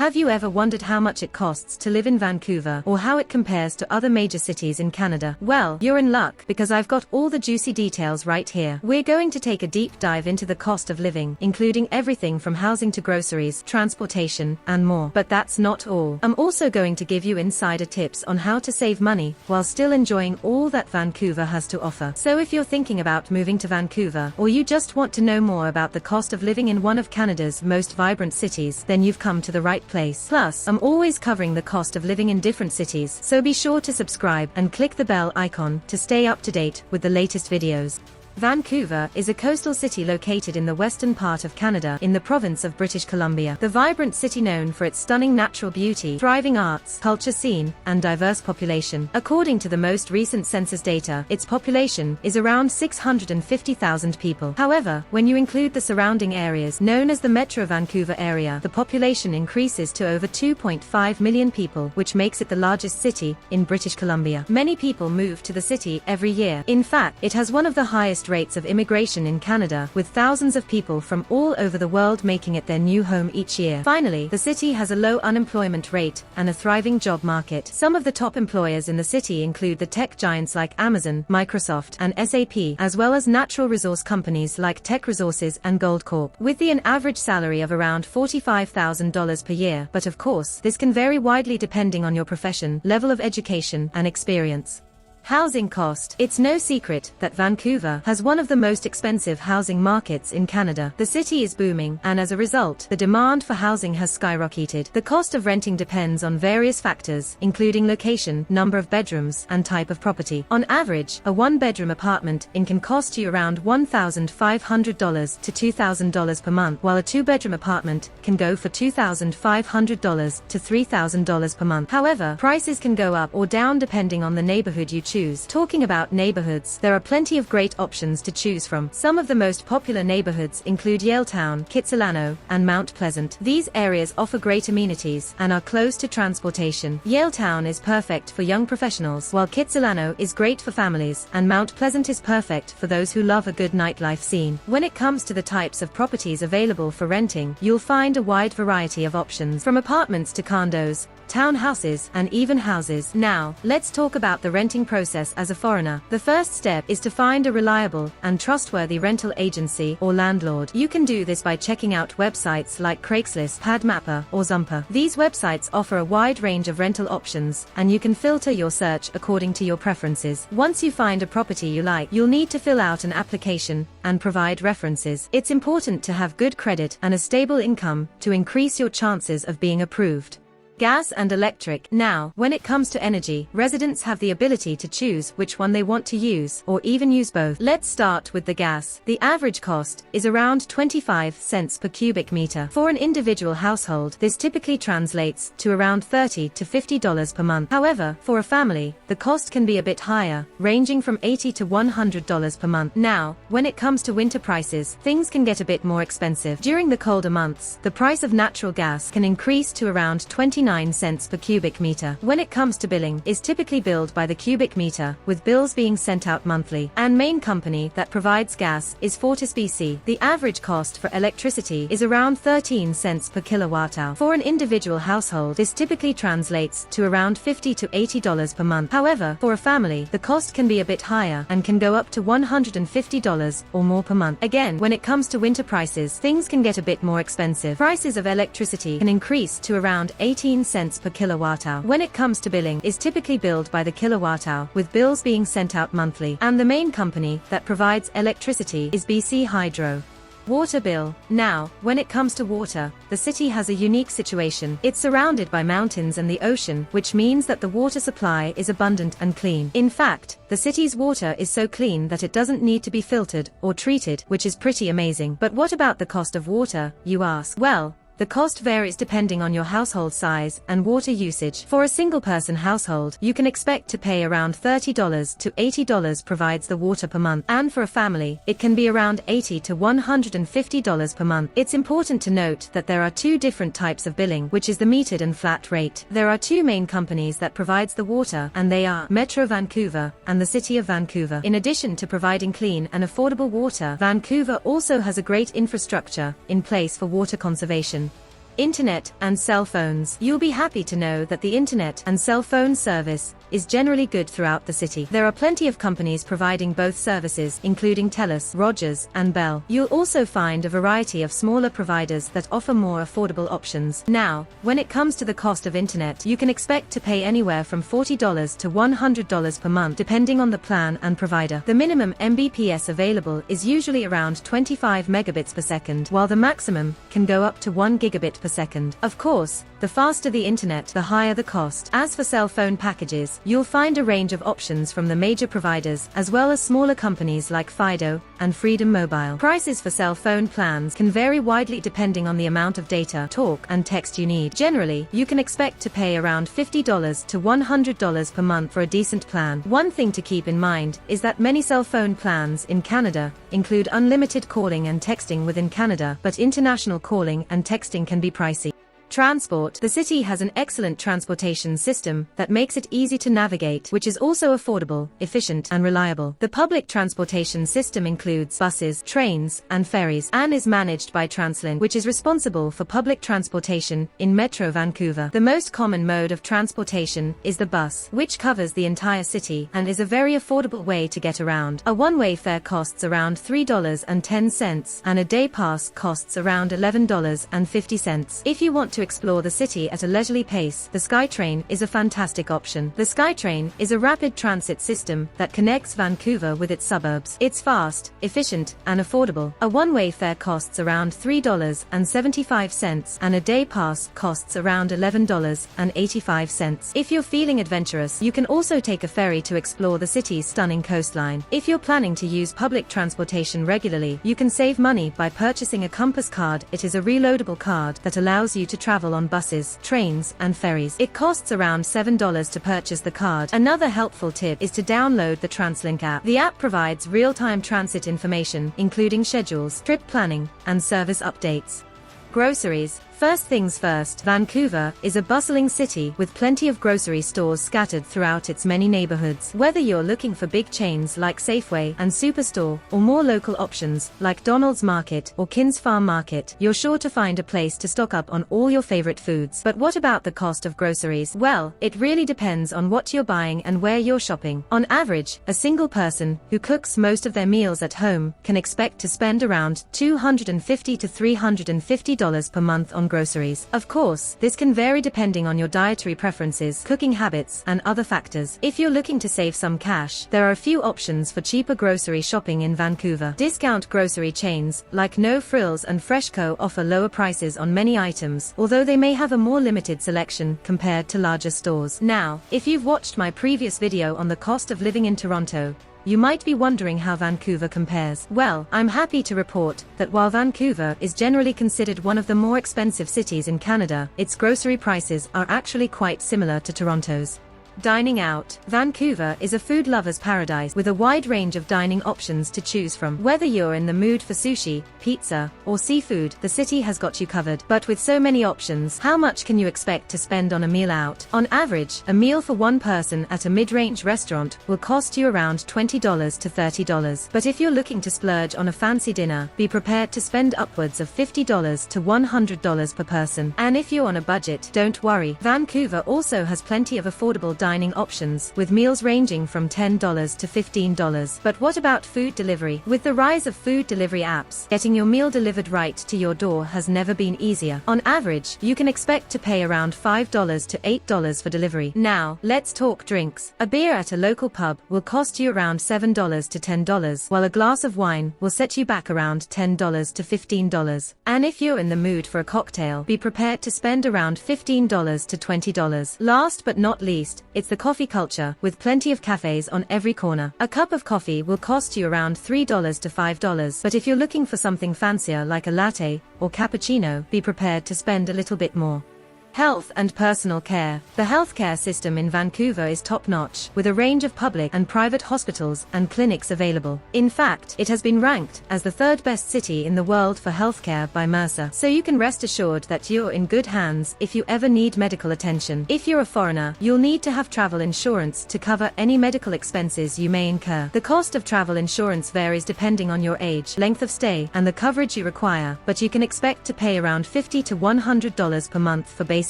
Have you ever wondered how much it costs to live in Vancouver or how it compares to other major cities in Canada? Well, you're in luck because I've got all the juicy details right here. We're going to take a deep dive into the cost of living, including everything from housing to groceries, transportation, and more. But that's not all. I'm also going to give you insider tips on how to save money while still enjoying all that Vancouver has to offer. So if you're thinking about moving to Vancouver, or you just want to know more about the cost of living in one of Canada's most vibrant cities, then you've come to the right place. Plus, I'm always covering the cost of living in different cities, so be sure to subscribe and click the bell icon to stay up to date with the latest videos. Vancouver is a coastal city located in the western part of Canada in the province of British Columbia. The vibrant city known for its stunning natural beauty, thriving arts, culture scene, and diverse population. According to the most recent census data, its population is around 650,000 people. However, when you include the surrounding areas known as the Metro Vancouver area, the population increases to over 2.5 million people, which makes it the largest city in British Columbia. Many people move to the city every year. In fact, it has one of the highest rates of immigration in Canada, with thousands of people from all over the world making it their new home each year. Finally, the city has a low unemployment rate and a thriving job market. Some of the top employers in the city include the tech giants like Amazon, Microsoft, and SAP, as well as natural resource companies like Tech Resources and Goldcorp, with an average salary of around $45,000 per year. But of course, this can vary widely depending on your profession, level of education, and experience. Housing cost. It's no secret that Vancouver has one of the most expensive housing markets in Canada. The city is booming, and as a result, the demand for housing has skyrocketed. The cost of renting depends on various factors, including location, number of bedrooms, and type of property. On average, a one-bedroom apartment can cost you around $1,500 to $2,000 per month, while a two-bedroom apartment can go for $2,500 to $3,000 per month. However, prices can go up or down depending on the neighborhood you choose. Talking about neighborhoods, there are plenty of great options to choose from. Some of the most popular neighborhoods include Yaletown, Kitsilano, and Mount Pleasant. These areas offer great amenities and are close to transportation. Yaletown is perfect for young professionals, while Kitsilano is great for families, and Mount Pleasant is perfect for those who love a good nightlife scene. When it comes to the types of properties available for renting, you'll find a wide variety of options, from apartments to condos, townhouses, and even houses. Now, let's talk about the renting process as a foreigner. The first step is to find a reliable and trustworthy rental agency or landlord. You can do this by checking out websites like Craigslist, Padmapper, or Zumper. These websites offer a wide range of rental options, and you can filter your search according to your preferences. Once you find a property you like, you'll need to fill out an application and provide references. It's important to have good credit and a stable income to increase your chances of being approved. Gas and electric. Now, when it comes to energy, residents have the ability to choose which one they want to use, or even use both. Let's start with the gas. The average cost is around 25 cents per cubic meter. For an individual household, this typically translates to around $30 to $50 per month. However, for a family, the cost can be a bit higher, ranging from $80 to $100 per month. Now, when it comes to winter prices, things can get a bit more expensive. During the colder months, the price of natural gas can increase to around 29 cents per cubic meter. When it comes to billing, is typically billed by the cubic meter, with bills being sent out monthly. And main company that provides gas is FortisBC. The average cost for electricity is around 13 cents per kilowatt hour. For an individual household, this typically translates to around $50 to $80 per month. However, for a family, the cost can be a bit higher and can go up to $150 or more per month. Again, when it comes to winter prices, things can get a bit more expensive. Prices of electricity can increase to around 18 cents per kilowatt hour. When it comes to billing, is typically billed by the kilowatt hour, with bills being sent out monthly. And the main company that provides electricity is BC Hydro. Water bill. Now, when it comes to water, the city has a unique situation. It's surrounded by mountains and the ocean, which means that the water supply is abundant and clean. In fact, the city's water is so clean that it doesn't need to be filtered or treated, which is pretty amazing. But what about the cost of water, you ask? Well, the cost varies depending on your household size and water usage. For a single-person household, you can expect to pay around $30 to $80 provides the water per month, and for a family, it can be around $80 to $150 per month. It's important to note that there are two different types of billing, which is the metered and flat rate. There are two main companies that provides the water, and they are Metro Vancouver and the City of Vancouver. In addition to providing clean and affordable water, Vancouver also has a great infrastructure in place for water conservation. Internet and cell phones. You'll be happy to know that the internet and cell phone service is generally good throughout the city. There are plenty of companies providing both services, including TELUS, Rogers, and Bell. You'll also find a variety of smaller providers that offer more affordable options. Now, when it comes to the cost of internet, you can expect to pay anywhere from $40 to $100 per month, depending on the plan and provider. The minimum Mbps available is usually around 25 megabits per second, while the maximum can go up to 1 gigabit per second. Of course, the faster the internet, the higher the cost. As for cell phone packages, you'll find a range of options from the major providers, as well as smaller companies like Fido and Freedom Mobile. Prices for cell phone plans can vary widely depending on the amount of data, talk, and text you need. Generally, you can expect to pay around $50 to $100 per month for a decent plan. One thing to keep in mind is that many cell phone plans in Canada include unlimited calling and texting within Canada, but international calling and texting can be pricey. Transport. The city has an excellent transportation system that makes it easy to navigate, which is also affordable, efficient, and reliable. The public transportation system includes buses, trains, and ferries, and is managed by TransLink, which is responsible for public transportation in Metro Vancouver. The most common mode of transportation is the bus, which covers the entire city and is a very affordable way to get around. A one-way fare costs around $3.10, and a day pass costs around $11.50. If you want to explore the city at a leisurely pace, the SkyTrain is a fantastic option. The SkyTrain is a rapid transit system that connects Vancouver with its suburbs. It's fast, efficient, and affordable. A one-way fare costs around $3.75, and a day pass costs around $11.85. If you're feeling adventurous, you can also take a ferry to explore the city's stunning coastline. If you're planning to use public transportation regularly, you can save money by purchasing a Compass card. It is a reloadable card that allows you to travel on buses, trains, and ferries. It costs around $7 to purchase the card. Another helpful tip is to download the TransLink app. The app provides real-time transit information, including schedules, trip planning, and service updates. Groceries. First things first, Vancouver is a bustling city with plenty of grocery stores scattered throughout its many neighborhoods. Whether you're looking for big chains like Safeway and Superstore, or more local options like Donald's Market or Kin's Farm Market, you're sure to find a place to stock up on all your favorite foods. But what about the cost of groceries? Well, it really depends on what you're buying and where you're shopping. On average, a single person who cooks most of their meals at home can expect to spend around $250 to $350 per month on groceries. Of course, this can vary depending on your dietary preferences, cooking habits, and other factors. If you're looking to save some cash, there are a few options for cheaper grocery shopping in Vancouver. Discount grocery chains like No Frills and Freshco offer lower prices on many items, although they may have a more limited selection compared to larger stores. Now, if you've watched my previous video on the cost of living in Toronto, you might be wondering how Vancouver compares. Well, I'm happy to report that while Vancouver is generally considered one of the more expensive cities in Canada, its grocery prices are actually quite similar to Toronto's. Dining out. Vancouver is a food lover's paradise with a wide range of dining options to choose from. Whether you're in the mood for sushi, pizza, or seafood, the city has got you covered. But with so many options, how much can you expect to spend on a meal out? On average, a meal for one person at a mid-range restaurant will cost you around $20 to $30. But if you're looking to splurge on a fancy dinner, be prepared to spend upwards of $50 to $100 per person. And if you're on a budget, don't worry. Vancouver also has plenty of affordable dining options, with meals ranging from $10 to $15. But what about food delivery? With the rise of food delivery apps, getting your meal delivered right to your door has never been easier. On average, you can expect to pay around $5 to $8 for delivery. Now, let's talk drinks. A beer at a local pub will cost you around $7 to $10, while a glass of wine will set you back around $10 to $15. And if you're in the mood for a cocktail, be prepared to spend around $15 to $20. Last but not least, it's the coffee culture, with plenty of cafes on every corner. A cup of coffee will cost you around $3 to $5, but if you're looking for something fancier like a latte or cappuccino, be prepared to spend a little bit more. Health and personal care. The healthcare system in Vancouver is top-notch, with a range of public and private hospitals and clinics available. In fact, it has been ranked as the third best city in the world for healthcare by Mercer. So you can rest assured that you're in good hands if you ever need medical attention. If you're a foreigner, you'll need to have travel insurance to cover any medical expenses you may incur. The cost of travel insurance varies depending on your age, length of stay, and the coverage you require, but you can expect to pay around $50 to $100 per month for basic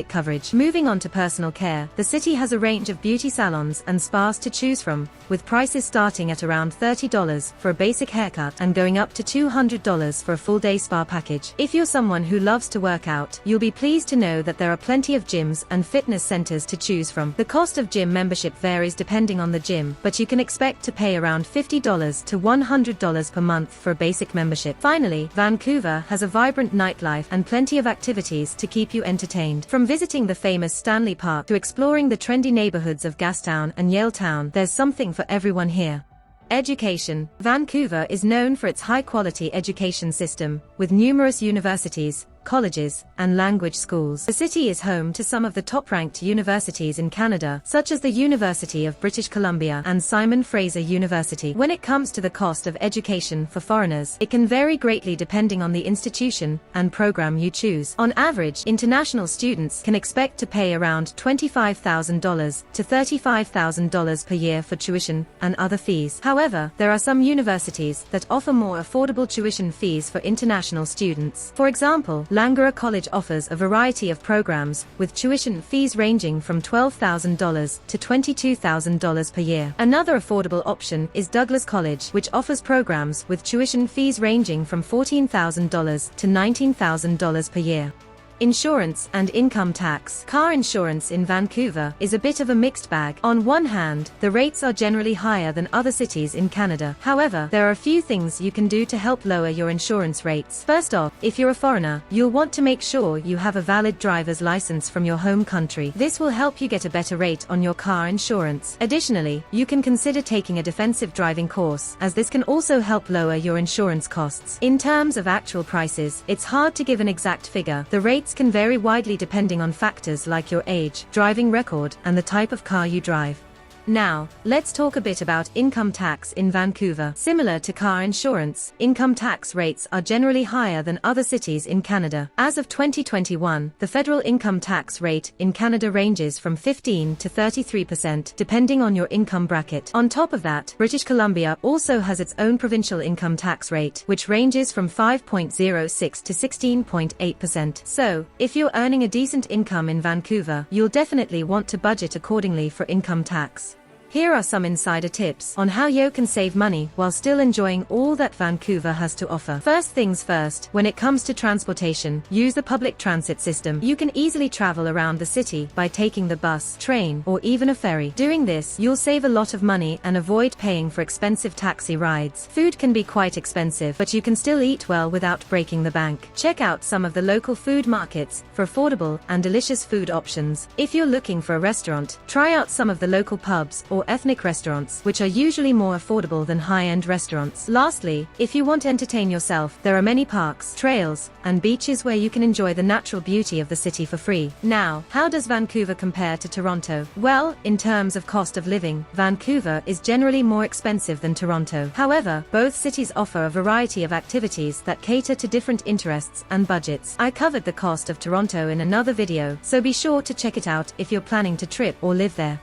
coverage. Moving on to personal care, the city has a range of beauty salons and spas to choose from, with prices starting at around $30 for a basic haircut and going up to $200 for a full-day spa package. If you're someone who loves to work out, you'll be pleased to know that there are plenty of gyms and fitness centers to choose from. The cost of gym membership varies depending on the gym, but you can expect to pay around $50 to $100 per month for a basic membership. Finally, Vancouver has a vibrant nightlife and plenty of activities to keep you entertained. From visiting the famous Stanley Park to exploring the trendy neighborhoods of Gastown and Yaletown, there's something for everyone here. Education. Vancouver is known for its high-quality education system, with numerous universities, colleges, and language schools. The city is home to some of the top-ranked universities in Canada, such as the University of British Columbia and Simon Fraser University. When it comes to the cost of education for foreigners, it can vary greatly depending on the institution and program you choose. On average, international students can expect to pay around $25,000 to $35,000 per year for tuition and other fees. However, there are some universities that offer more affordable tuition fees for international students. For example, Langara College offers a variety of programs, with tuition fees ranging from $12,000 to $22,000 per year. Another affordable option is Douglas College, which offers programs with tuition fees ranging from $14,000 to $19,000 per year. Insurance and income tax. Car insurance in Vancouver is a bit of a mixed bag. On one hand, the rates are generally higher than other cities in Canada. However, there are a few things you can do to help lower your insurance rates. First off, if you're a foreigner, you'll want to make sure you have a valid driver's license from your home country. This will help you get a better rate on your car insurance. Additionally, you can consider taking a defensive driving course, as this can also help lower your insurance costs. In terms of actual prices, it's hard to give an exact figure. The rates can vary widely depending on factors like your age, driving record, and the type of car you drive. Now, let's talk a bit about income tax in Vancouver. Similar to car insurance, income tax rates are generally higher than other cities in Canada. As of 2021, the federal income tax rate in Canada ranges from 15% to 33%, depending on your income bracket. On top of that, British Columbia also has its own provincial income tax rate, which ranges from 5.06% to 16.8%. So, if you're earning a decent income in Vancouver, you'll definitely want to budget accordingly for income tax. Here are some insider tips on how you can save money while still enjoying all that Vancouver has to offer. First things first, when it comes to transportation, use the public transit system. You can easily travel around the city by taking the bus, train, or even a ferry. Doing this, you'll save a lot of money and avoid paying for expensive taxi rides. Food can be quite expensive, but you can still eat well without breaking the bank. Check out some of the local food markets for affordable and delicious food options. If you're looking for a restaurant, try out some of the local pubs or ethnic restaurants, which are usually more affordable than high-end restaurants. Lastly, if you want to entertain yourself, there are many parks, trails, and beaches where you can enjoy the natural beauty of the city for free. Now, how does Vancouver compare to Toronto? Well, in terms of cost of living, Vancouver is generally more expensive than Toronto. However, both cities offer a variety of activities that cater to different interests and budgets. I covered the cost of Toronto in another video, so be sure to check it out if you're planning to trip or live there.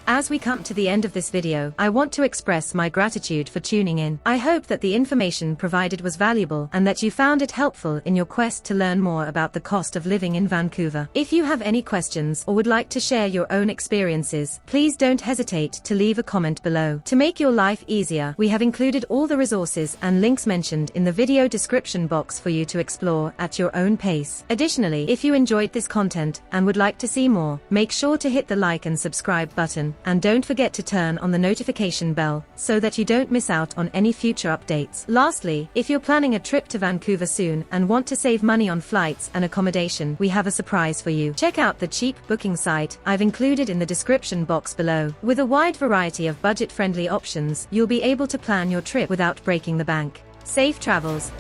As we come to the end of this video, I want to express my gratitude for tuning in. I hope that the information provided was valuable and that you found it helpful in your quest to learn more about the cost of living in Vancouver. If you have any questions or would like to share your own experiences, please don't hesitate to leave a comment below. To make your life easier, we have included all the resources and links mentioned in the video description box for you to explore at your own pace. Additionally, if you enjoyed this content and would like to see more, make sure to hit the like and subscribe button. And don't forget to turn on the notification bell so that you don't miss out on any future updates. Lastly, if you're planning a trip to Vancouver soon and want to save money on flights and accommodation, we have a surprise for you. Check out the cheap booking site I've included in the description box below. With a wide variety of budget-friendly options, you'll be able to plan your trip without breaking the bank. Safe travels!